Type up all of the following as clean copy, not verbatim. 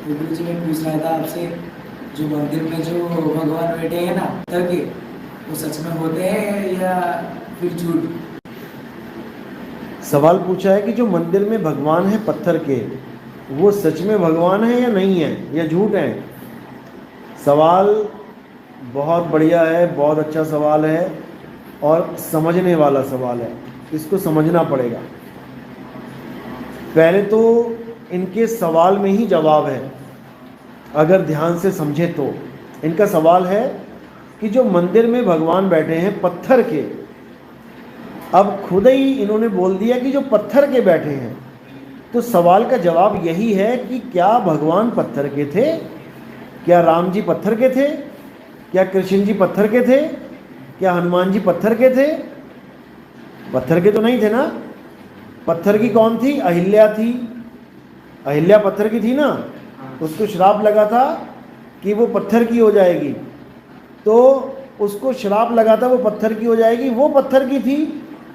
तो गुरु जी मैं पूछ रहा था आपसे, जो मंदिर में जो भगवान बैठे हैं ना पत्थर के, वो सच में होते हैं या फिर झूठ? सवाल पूछा है कि जो मंदिर में भगवान है पत्थर के, वो सच में भगवान है या नहीं है या झूठ है। सवाल बहुत बढ़िया है, बहुत अच्छा सवाल है और समझने वाला सवाल है। इसको समझना पड़ेगा। पहले तो इनके सवाल में ही जवाब है, अगर ध्यान से समझे तो। इनका सवाल है कि जो मंदिर में भगवान बैठे हैं पत्थर के, अब खुद ही इन्होंने बोल दिया कि जो पत्थर के बैठे हैं, तो सवाल का जवाब यही है कि क्या भगवान पत्थर के थे? क्या राम जी पत्थर के थे? क्या कृष्ण जी पत्थर के थे? क्या हनुमान जी पत्थर के थे? पत्थर के तो नहीं थे ना। पत्थर की कौन थी? अहिल्या थी। अहिल्या पत्थर की थी ना। उसको श्राप लगा था कि वो पत्थर की हो जाएगी, तो उसको श्राप लगा था वो पत्थर की हो जाएगी, वो पत्थर की थी।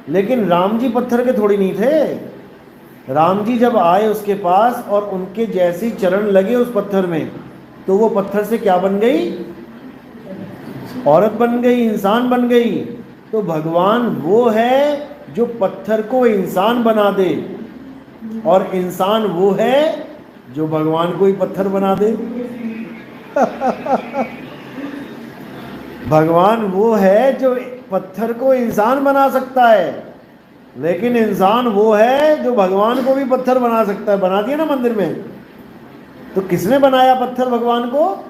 लेकिन राम जी पत्थर के थोड़ी नहीं थे। राम जी जब आए उसके पास और उनके जैसी चरण लगे उस पत्थर में, तो वो पत्थर से क्या बन गई? औरत बन गई, इंसान बन गई। तो भगवान वो है जो पत्थर को इंसान बना दे, और इंसान वो है जो भगवान को ही पत्थर बना दे। भगवान वो है जो पत्थर को इंसान बना सकता है, लेकिन इंसान वो है जो भगवान को भी पत्थर बना सकता है। बना दिया ना मंदिर में। तो किसने बनाया पत्थर भगवान को?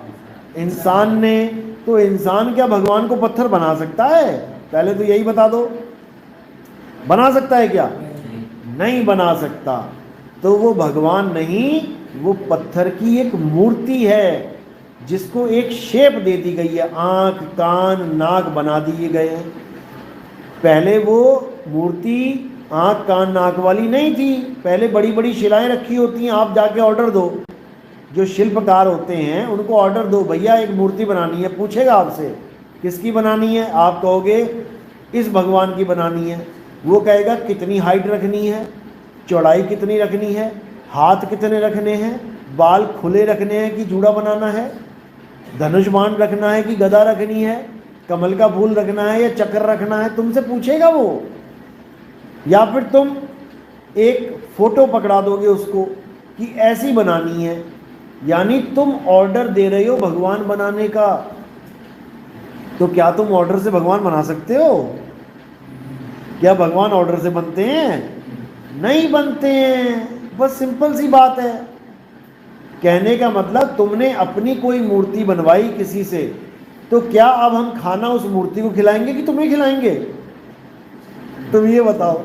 इंसान ने। तो इंसान क्या भगवान को पत्थर बना सकता है? पहले तो यही बता दो, बना सकता है क्या? नहीं बना सकता। तो वो भगवान नहीं, वो पत्थर की एक मूर्ति है जिसको एक शेप दे दी गई है, आंख कान नाक बना दिए गए हैं। पहले वो मूर्ति आंख कान नाक वाली नहीं थी। पहले बड़ी बड़ी शिलाएं रखी होती हैं, आप जाके ऑर्डर दो, जो शिल्पकार होते हैं उनको ऑर्डर दो, भैया एक मूर्ति बनानी है। पूछेगा आपसे किसकी बनानी है, आप कहोगे इस भगवान की बनानी है। वो कहेगा कितनी हाइट रखनी है, चौड़ाई कितनी रखनी है, हाथ कितने रखने हैं, बाल खुले रखने हैं कि जूड़ा बनाना है, धनुष बाण रखना है कि गदा रखनी है, कमल का फूल रखना है या चक्र रखना है, तुमसे पूछेगा वो। या फिर तुम एक फोटो पकड़ा दोगे उसको कि ऐसी बनानी है, यानी तुम ऑर्डर दे रहे हो भगवान बनाने का। तो क्या तुम ऑर्डर से भगवान बना सकते हो? क्या भगवान ऑर्डर से बनते हैं? नहीं बनते हैं। बस सिंपल सी बात है। कहने का मतलब तुमने अपनी कोई मूर्ति बनवाई किसी से, तो क्या अब हम खाना उस मूर्ति को खिलाएंगे कि तुम्हें खिलाएंगे? तुम ये बताओ।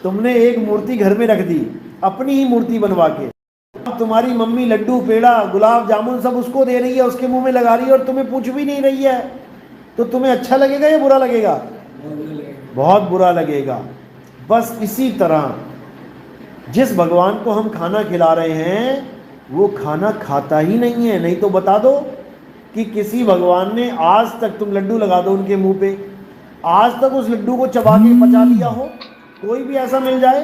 तुमने एक मूर्ति घर में रख दी अपनी ही मूर्ति बनवा के, अब तुम्हारी मम्मी लड्डू पेड़ा गुलाब जामुन सब उसको दे रही है, उसके मुंह में लगा रही है और तुम्हें पूछ भी नहीं रही है, तो तुम्हें अच्छा लगेगा या बुरा लगेगा? बहुत बुरा लगेगा। बस इसी तरह जिस भगवान को हम खाना खिला रहे हैं वो खाना खाता ही नहीं है। नहीं तो बता दो कि किसी भगवान ने आज तक, तुम लड्डू लगा दो उनके मुंह पे, आज तक उस लड्डू को चबा के पचा लिया हो? कोई भी ऐसा मिल जाए?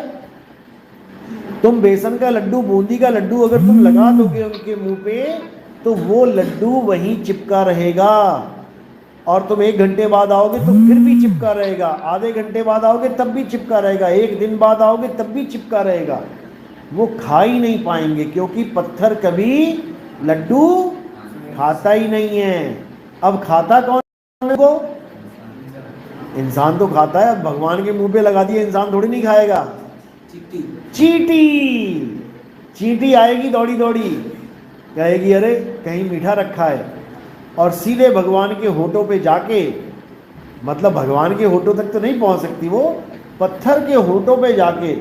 तुम बेसन का लड्डू बूंदी का लड्डू अगर तुम लगा दोगे उनके मुंह पे, तो वो लड्डू वहीं चिपका रहेगा। और तुम 1 घंटे बाद आओगे तो फिर भी चिपका रहेगा, आधे घंटे बाद आओगे तब भी चिपका रहेगा, 1 दिन बाद आओगे तब भी चिपका रहेगा। वो खा ही नहीं पाएंगे, क्योंकि पत्थर कभी लड्डू खाता ही नहीं है। अब खाता कौन को? इंसान तो खाता है। अब भगवान के मुंह पे लगा दिया, इंसान थोड़ी नहीं खाएगा। चींटी चींटी आएगी दौड़ी दौड़ी, कहेगी अरे कहीं मीठा रखा है, और सीधे भगवान के होठों पे जाके, मतलब भगवान के होठों तक तो नहीं पहुंच सकती वो, पत्थर के होठों पे जाके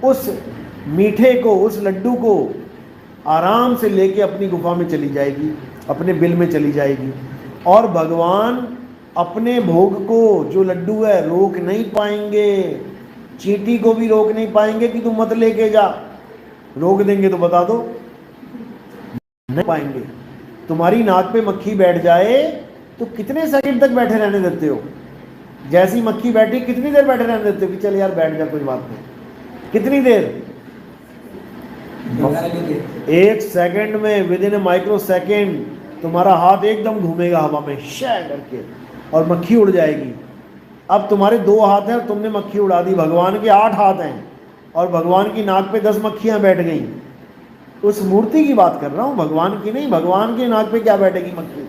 उस मीठे को, उस लड्डू को आराम से लेके अपनी गुफा में चली जाएगी, अपने बिल में चली जाएगी। और भगवान अपने भोग को, जो लड्डू है, रोक नहीं पाएंगे। चींटी को भी रोक नहीं पाएंगे कि तुम मत लेके जा। रोक देंगे तो बता दो, नहीं पाएंगे। तुम्हारी नाक पे मक्खी बैठ जाए तो कितने सेकंड तक बैठे रहने देते हो? जैसी मक्खी बैठी कितनी देर बैठे रहने देते हो कि चल यार बैठ जा कोई बात नहीं? कितनी देर? लगाने लेते। 1 सेकंड में, with in A micro second तुम्हारा हाथ एकदम घूमेगा हवा में शै करके और मक्खी उड़ जाएगी। अब तुम्हारे 2 हाथ हैं और तुमने मक्खी उड़ा दी, भगवान के 8 हाथ हैं और भगवान की नाक पे 10 मक्खियां बैठ गई। उस मूर्ति की बात कर रहा हूँ, भगवान की नहीं। भगवान के नाक पे क्या बैठेगी मक्खी?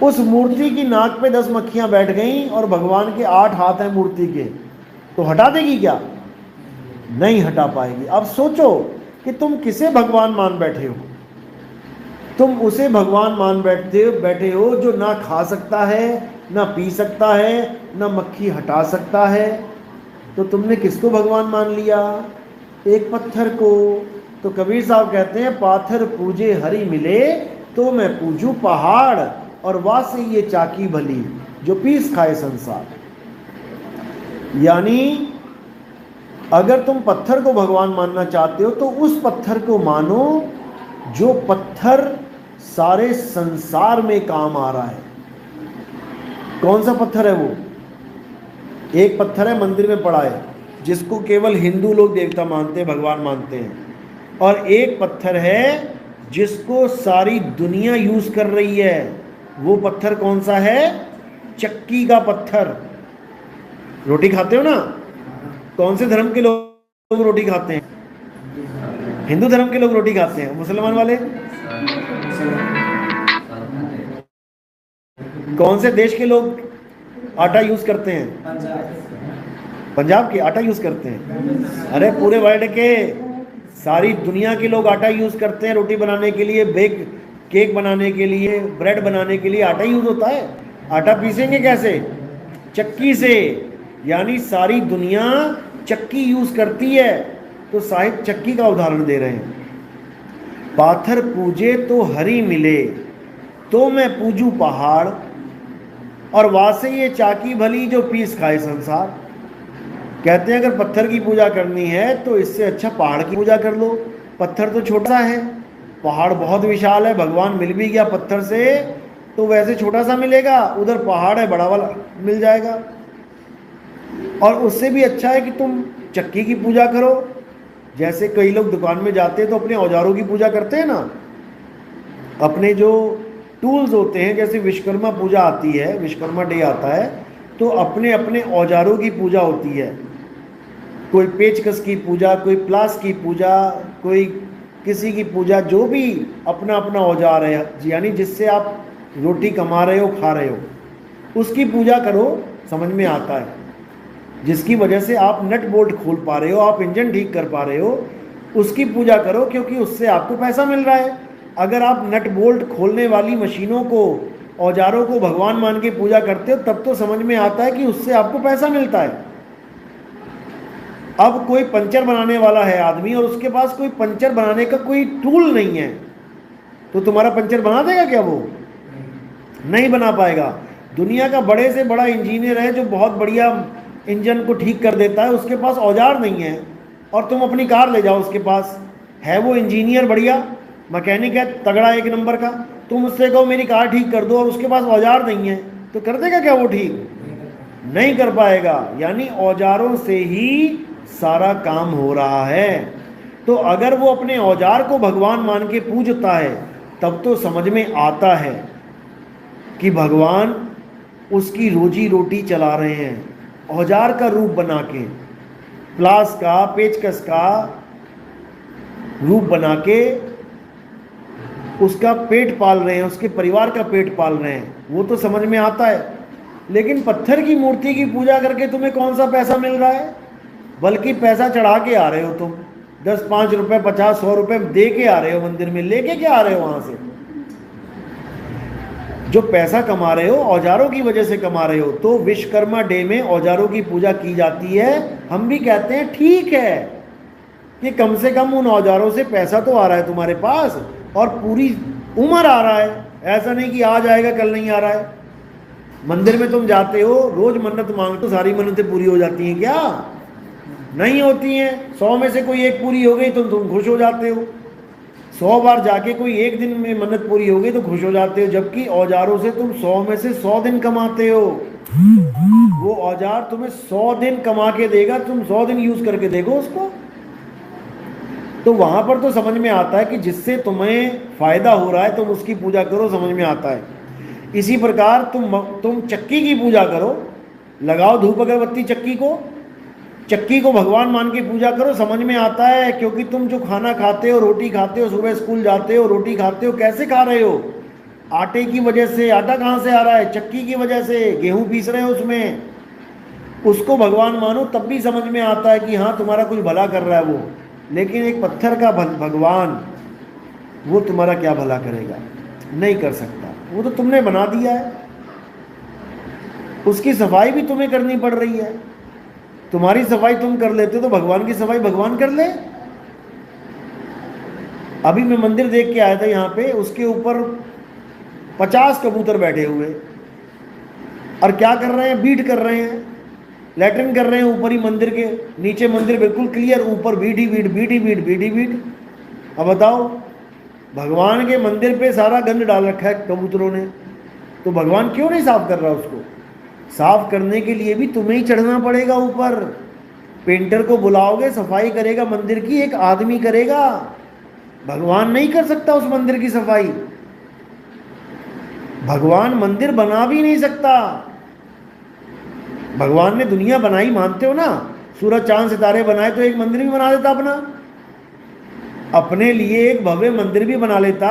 उस मूर्ति की नाक पे 10 मक्खियां बैठ गई और भगवान के 8 हाथ हैं मूर्ति के, तो हटा देगी क्या? नहीं हटा पाएगी। अब सोचो कि तुम किसे भगवान मान बैठे हो। तुम उसे भगवान मान बैठे हो जो ना खा सकता है, ना पी सकता है, ना मक्खी हटा सकता है। तो तुमने किसको भगवान मान लिया? एक पत्थर को। तो कबीर साहब कहते हैं, पाथर पूजे हरि मिले तो मैं पूजू पहाड़, और वासे ये चाकी भली जो पीस खाए संसार। यानी अगर तुम पत्थर को भगवान मानना चाहते हो तो उस पत्थर को मानो जो पत्थर सारे संसार में काम आ रहा है। कौन सा पत्थर है वो? एक पत्थर है मंदिर में पड़ा है जिसको केवल हिंदू लोग देवता मानते हैं, भगवान मानते हैं, और एक पत्थर है जिसको सारी दुनिया यूज कर रही है। वो पत्थर कौन सा है? चक्की का पत्थर। रोटी खाते हो ना? कौन से धर्म के लोग रोटी खाते हैं? हिंदू धर्म के लोग रोटी खाते हैं। मुसलमान वाले? कौन से देश के लोग आटा यूज करते हैं? पंजाब के आटा यूज करते हैं। अरे पूरे वर्ल्ड के, सारी दुनिया के लोग आटा यूज करते हैं रोटी बनाने के लिए, केक बनाने के लिए, ब्रेड बनाने के लिए आटा यूज होता है। आटा पीसेंगे कैसे? चक्की से। यानी सारी दुनिया चक्की यूज करती है। तो साहिब चक्की का उदाहरण दे रहे हैं। पाथर पूजे तो हरि मिले तो मैं पूजू पहाड़, और वासे ये चाकी भली जो पीस खाए संसार। कहते हैं अगर पत्थर की पूजा करनी है तो इससे अच्छा पहाड़ की पूजा कर लो। पत्थर तो छोटा है, पहाड़ बहुत विशाल है। भगवान मिल भी गया पत्थर से तो वैसे छोटा सा मिलेगा, उधर पहाड़ है बड़ा वाला मिल जाएगा। और उससे भी अच्छा है कि तुम चक्की की पूजा करो। जैसे कई लोग दुकान में जाते हैं तो अपने औजारों की पूजा करते हैं ना, अपने जो टूल्स होते हैं। जैसे विश्वकर्मा पूजा आती है, विश्वकर्मा डे आता है, तो अपने अपने औजारों की पूजा होती है। कोई पेचकस की पूजा, कोई प्लास की पूजा, कोई किसी की पूजा, जो भी अपना अपना औजार है, यानी जिससे आप रोटी कमा रहे हो, खा रहे हो, उसकी पूजा करो। समझ में आता है? जिसकी वजह से आप नट बोल्ट खोल पा रहे हो, आप इंजन ठीक कर पा रहे हो, उसकी पूजा करो, क्योंकि उससे आपको पैसा मिल रहा है। अगर आप नट बोल्ट खोलने वाली मशीनों को, औजारों को भगवान मान के पूजा करते हो, तब तो समझ में आता है कि उससे आपको पैसा मिलता है। अब कोई पंचर बनाने वाला है आदमी और उसके पास कोई पंचर बनाने का कोई टूल नहीं है, तो तुम्हारा पंचर बना देगा क्या? वो नहीं बना पाएगा। दुनिया का बड़े से बड़ा इंजीनियर है जो बहुत बढ़िया इंजन को ठीक कर देता है, उसके पास औजार नहीं है। और तुम अपनी कार ले जाओ, उसके पास है वो इंजीनियर बढ़िया, मैकेनिक है तगड़ा एक नंबर का, तुम उससे कहो मेरी कार ठीक कर दो और उसके पास औजार नहीं है, तो कर देगा क्या वो ठीक? नहीं कर पाएगा। यानी औजारों से ही सारा काम हो रहा है। तो अगर वो अपने औजार को भगवान मान के पूजता है तब तो समझ में आता है कि भगवान उसकी रोजी रोटी चला रहे हैं। औजार का रूप बना के, प्लास का, पेचकस का रूप बना के उसका पेट पाल रहे हैं, उसके परिवार का पेट पाल रहे हैं, वो तो समझ में आता है। लेकिन पत्थर की मूर्ति की पूजा करके तुम्हें कौन सा पैसा मिल रहा है? बल्कि पैसा चढ़ा के आ रहे हो तुम, 10 5 रुपये 50 100 रुपये दे के आ रहे हो मंदिर में, लेके क्या आ रहे हो वहां से? जो पैसा कमा रहे हो औजारों की वजह से कमा रहे हो। तो विश्वकर्मा डे में औजारों की पूजा की जाती है। हम भी कहते हैं ठीक है कि कम से कम उन औजारों से पैसा तो आ रहा है तुम्हारे पास, और पूरी उम्र आ रहा है। ऐसा नहीं कि आज आएगा कल नहीं आ रहा है। मंदिर में तुम जाते हो, रोज मन्नत मांगते हो, सारी मन्नतें पूरी हो जाती हैं क्या? नहीं होती हैं। 100 में से कोई एक पूरी हो गई तो तुम खुश हो जाते हो। 100 बार जाके कोई एक दिन में मन्नत पूरी हो गई तो खुश हो जाते हो, जबकि औजारों से तुम 100 में से 100 दिन कमाते हो। वो औजार तुम्हें 100 दिन कमा के देगा, तुम 100 दिन यूज करके देखो उसको। तो वहां पर तो समझ में आता है कि जिससे तुम्हें फायदा हो रहा है तुम उसकी पूजा करो, समझ में आता है। इसी प्रकार तुम चक्की की पूजा करो, लगाओ धूप अगरबत्ती चक्की को भगवान मान के पूजा करो, समझ में आता है। क्योंकि तुम जो खाना खाते हो, रोटी खाते हो, सुबह स्कूल जाते हो, रोटी खाते हो, कैसे खा रहे हो? आटे की वजह से। आटा कहाँ से आ रहा है? चक्की की वजह से। गेहूं पीस रहे हो उसमें, उसको भगवान मानो, तब भी समझ में आता है कि हाँ तुम्हारा कुछ भला कर रहा है वो। लेकिन एक पत्थर का भगवान, वो तुम्हारा क्या भला करेगा? नहीं कर सकता। वो तो तुमने बना दिया है, उसकी सफाई भी तुम्हें करनी पड़ रही है। तुम्हारी सफाई तुम कर लेते हो तो भगवान की सफाई भगवान कर ले। अभी मैं मंदिर देख के आया था यहाँ पे, उसके ऊपर 50 कबूतर बैठे हुए, और क्या कर रहे हैं? बीट कर रहे हैं, लैट्रिन कर रहे हैं ऊपर ही मंदिर के। नीचे मंदिर बिल्कुल क्लियर, ऊपर बीट ही बीट, बीट ही बीट, बीट ही बीट। अब बताओ, भगवान के मंदिर पे सारा गंद डाल रखा है कबूतरों ने, तो भगवान क्यों नहीं साफ कर रहा उसको? साफ करने के लिए भी तुम्हें ही चढ़ना पड़ेगा ऊपर। पेंटर को बुलाओगे, सफाई करेगा मंदिर की, एक आदमी करेगा, भगवान नहीं कर सकता उस मंदिर की सफाई। भगवान मंदिर बना भी नहीं सकता। भगवान ने दुनिया बनाई, मानते हो ना? सूरज चांद सितारे बनाए तो एक मंदिर भी बना देता अपना, अपने लिए एक भव्य मंदिर भी बना लेता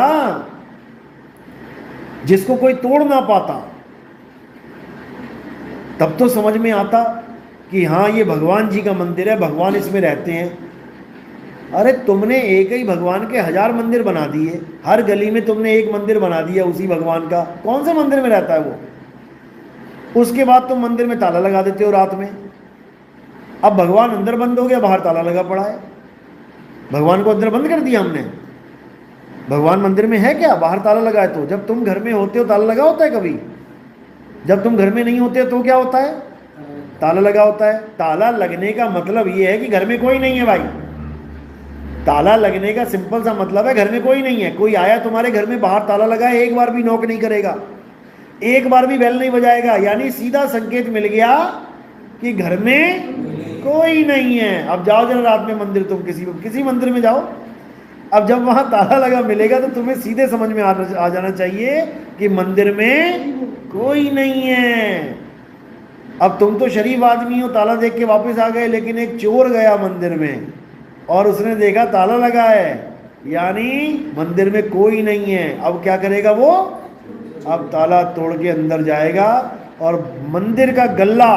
जिसको कोई तोड़ ना पाता। तब तो समझ में आता कि हाँ ये भगवान जी का मंदिर है, भगवान इसमें रहते हैं। अरे तुमने एक ही भगवान के 1000 मंदिर बना दिए, हर गली में तुमने एक मंदिर बना दिया उसी भगवान का। कौन से मंदिर में रहता है वो? उसके बाद तुम मंदिर में ताला लगा देते हो रात में। अब भगवान अंदर बंद हो गया, बाहर ताला लगा पड़ा है। भगवान को अंदर बंद कर दिया हमने। भगवान मंदिर में है क्या? बाहर ताला लगा है। तो जब तुम घर में होते हो ताला लगा होता है कभी? जब तुम घर में नहीं होते तो क्या होता है? ताला लगा होता है। ताला लगने का मतलब ये है कि घर में कोई नहीं है भाई। ताला लगने का सिंपल सा मतलब है घर में कोई नहीं है। कोई आया तुम्हारे घर में, बाहर ताला लगा है, एक बार भी नॉक नहीं करेगा, एक बार भी बेल नहीं बजाएगा, यानी सीधा संकेत मिल गया कि घर में कोई नहीं है। अब जाओ जरा रात में मंदिर, तुम किसी मंदिर में जाओ, अब जब वहां ताला लगा मिलेगा तो तुम्हें सीधे समझ में आ जाना चाहिए कि मंदिर में कोई नहीं है। अब तुम तो शरीफ आदमी हो, ताला देख के वापस आ गए, लेकिन एक चोर गया मंदिर में और उसने देखा ताला लगा है, यानी मंदिर में कोई नहीं है। अब क्या करेगा वो? अब ताला तोड़ के अंदर जाएगा और मंदिर का गल्ला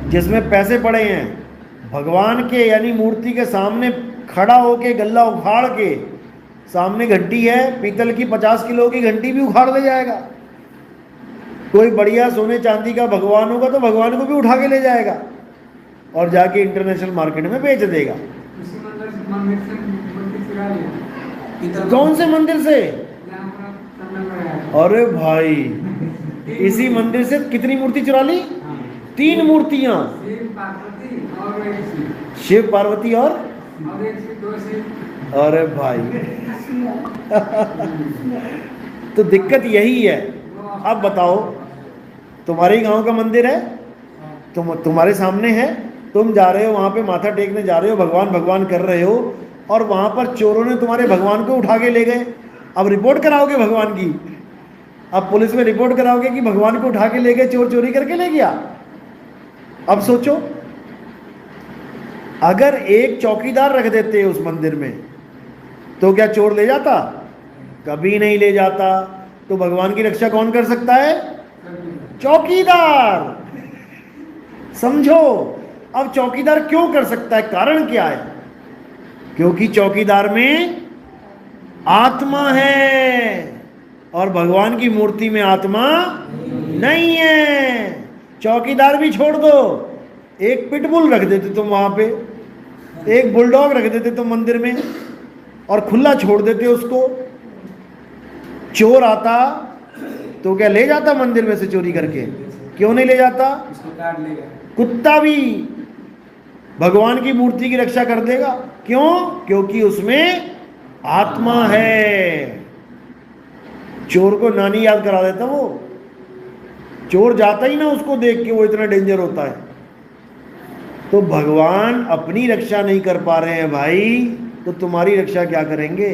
जिसमें पैसे पड़े हैं भगवान के, यानी मूर्ति के सामने खड़ा होके गल्ला उखाड़ के, सामने घंटी है पीतल की, 50 किलो की घंटी भी उखाड़ ले जाएगा। कोई बढ़िया सोने चांदी का भगवान होगा तो भगवान को भी उठा के ले जाएगा और जाके इंटरनेशनल मार्केट में बेच देगा। कौन से मंदिर से? अरे भाई, इसी मंदिर से कितनी मूर्ति चुरा ली? 3 मूर्तियां, शिव पार्वती और अरे भाई तो दिक्कत यही है। अब बताओ, तुम्हारे ही गांव का मंदिर है, तुम्हारे सामने है, तुम जा रहे हो वहां पे, माथा टेकने जा रहे हो, भगवान भगवान कर रहे हो, और वहां पर चोरों ने तुम्हारे भगवान को उठा के ले गए। अब रिपोर्ट कराओगे भगवान की? अब पुलिस में रिपोर्ट कराओगे कि भगवान को उठा के ले गए, चोर चोरी करके ले गया? अब सोचो, अगर एक चौकीदार रख देते उस मंदिर में तो क्या चोर ले जाता? कभी नहीं ले जाता। तो भगवान की रक्षा कौन कर सकता है? चौकीदार। समझो, अब चौकीदार क्यों कर सकता है? कारण क्या है? क्योंकि चौकीदार में आत्मा है और भगवान की मूर्ति में आत्मा नहीं है। चौकीदार भी छोड़ दो, एक पिटबुल रख देते तुम वहां पे, एक बुलडॉग रख देते तुम मंदिर में और खुला छोड़ देते उसको, चोर आता तो क्या ले जाता मंदिर में से चोरी करके? क्यों नहीं ले जाता? उसको काट लेगा। कुत्ता भी भगवान की मूर्ति की रक्षा कर देगा। क्यों? क्योंकि उसमें आत्मा है। चोर को नानी याद करा देता वो, चोर जाता ही ना उसको देख के, वो इतना डेंजर होता है। तो भगवान अपनी रक्षा नहीं कर पा रहे हैं भाई, तो तुम्हारी रक्षा क्या करेंगे?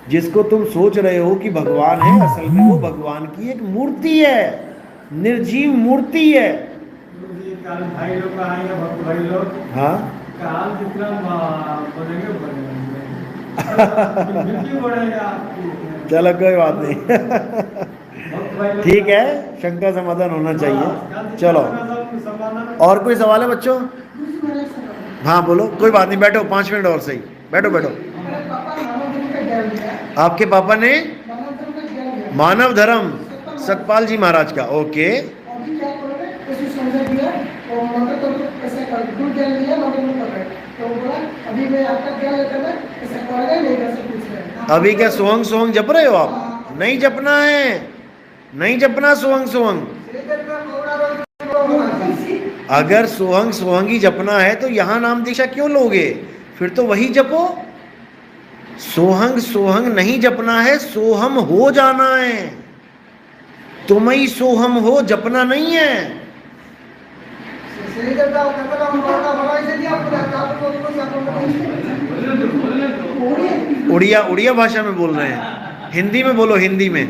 जिसको तुम सोच रहे हो कि भगवान है, असल में वो भगवान की एक मूर्ति है, निर्जीव मूर्ति है। काल भाई लोग का आएंगे, भक्त भाई लोग हाँ काल जितना बोलेंगे बढ़ेगा। चलो कोई बात नहीं। भक्त भाई लोग ठीक है, शंका समाधान होना चाहिए। चलो, समाधान और कोई सवाल है बच्चों? हाँ बोलो, कोई बात नहीं, बैठो 5 मिनट और सही, बैठो बैठो। आपके पापा ने मानव धर्म सतपाल जी महाराज का, ओके। अभी क्या सोहंग सोहंग जप रहे हो आप? नहीं जपना है, नहीं जपना सोहंग सोहंग। अगर सोहंग सोहंग ही जपना है तो यहां नाम दीक्षा क्यों लोगे? फिर तो वही जपो। सोहंग सोहंग नहीं जपना है, सोहम हो जाना है। तुम ही सोहम हो, जपना नहीं है। उड़िया उड़िया भाषा में बोल रहे हैं, हिंदी में बोलो, हिंदी में।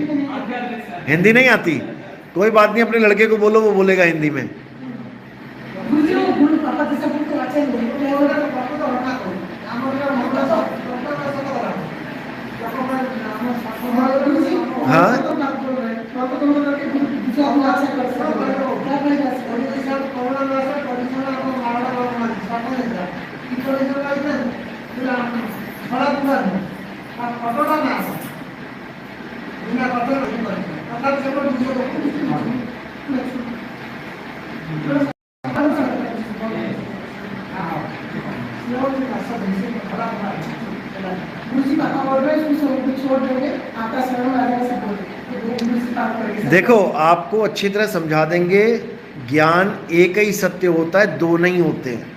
हिंदी नहीं आती? कोई बात नहीं, अपने लड़के को बोलो, वो बोलेगा हिंदी में। हाँ देखो, आपको अच्छी तरह समझा देंगे। ज्ञान एक ही सत्य होता है, दो नहीं होते हैं।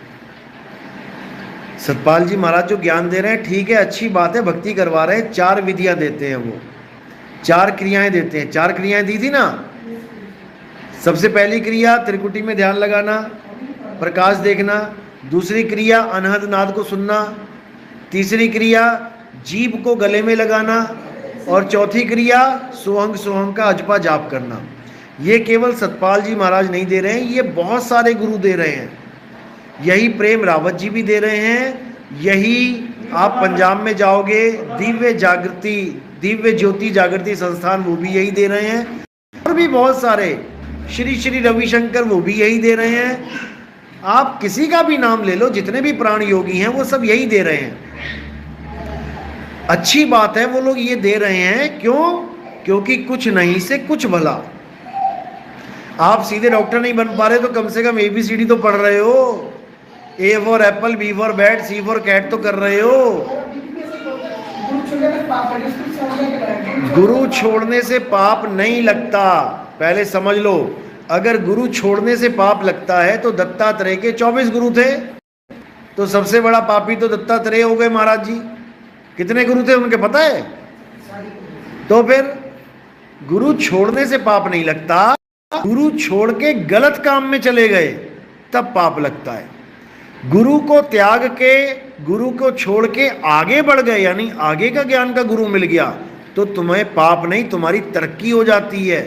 सतपाल जी महाराज जो ज्ञान दे रहे हैं, ठीक है, अच्छी बात है, भक्ति करवा रहे हैं, 4 विधियां देते हैं, वो 4 क्रियाएं देते हैं। 4 क्रियाएं दी थी ना। सबसे पहली क्रिया त्रिकुटी में ध्यान लगाना, प्रकाश देखना। दूसरी क्रिया अनहद नाद को सुनना। तीसरी क्रिया जीभ को गले में लगाना। और चौथी क्रिया सोहंग सोहंग का अजपा जाप करना। ये केवल सतपाल जी महाराज नहीं दे रहे हैं, ये बहुत सारे गुरु दे रहे हैं। यही प्रेम रावत जी भी दे रहे हैं। यही आप पंजाब में जाओगे, दिव्य जागृति, दिव्य ज्योति जागृति संस्थान, वो भी यही दे रहे हैं। और भी बहुत सारे, श्री श्री रविशंकर, वो भी यही दे रहे हैं। आप किसी का भी नाम ले लो, जितने भी प्राण योगी हैं वो सब यही दे रहे हैं। अच्छी बात है वो लोग ये दे रहे हैं, क्यों? क्योंकि कुछ नहीं से कुछ भला। आप सीधे डॉक्टर नहीं बन पा रहे तो कम से कम ABCD तो पढ़ रहे हो। A for apple, B for bat, C for cat तो कर रहे हो। गुरु छोड़ने से पाप नहीं लगता, पहले समझ लो। अगर गुरु छोड़ने से पाप लगता है तो दत्तात्रेय के 24 गुरु थे, तो सबसे बड़ा पापी तो दत्तात्रेय हो गए महाराज जी। कितने गुरु थे उनके पता है? तो फिर गुरु छोड़ने से पाप नहीं लगता, गुरु छोड़ के गलत काम में चले गए तब पाप लगता है। गुरु को त्याग के, गुरु को छोड़ के आगे बढ़ गए, यानी आगे का ज्ञान का गुरु मिल गया, तो तुम्हें पाप नहीं, तुम्हारी तरक्की हो जाती है।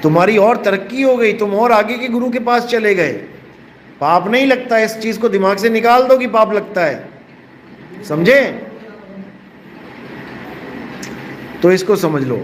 तुम्हारी और तरक्की हो गई, तुम और आगे के गुरु के पास चले गए, पाप नहीं लगता। इस चीज को दिमाग से निकाल दो कि पाप लगता है, समझे? तो इसको समझ लो।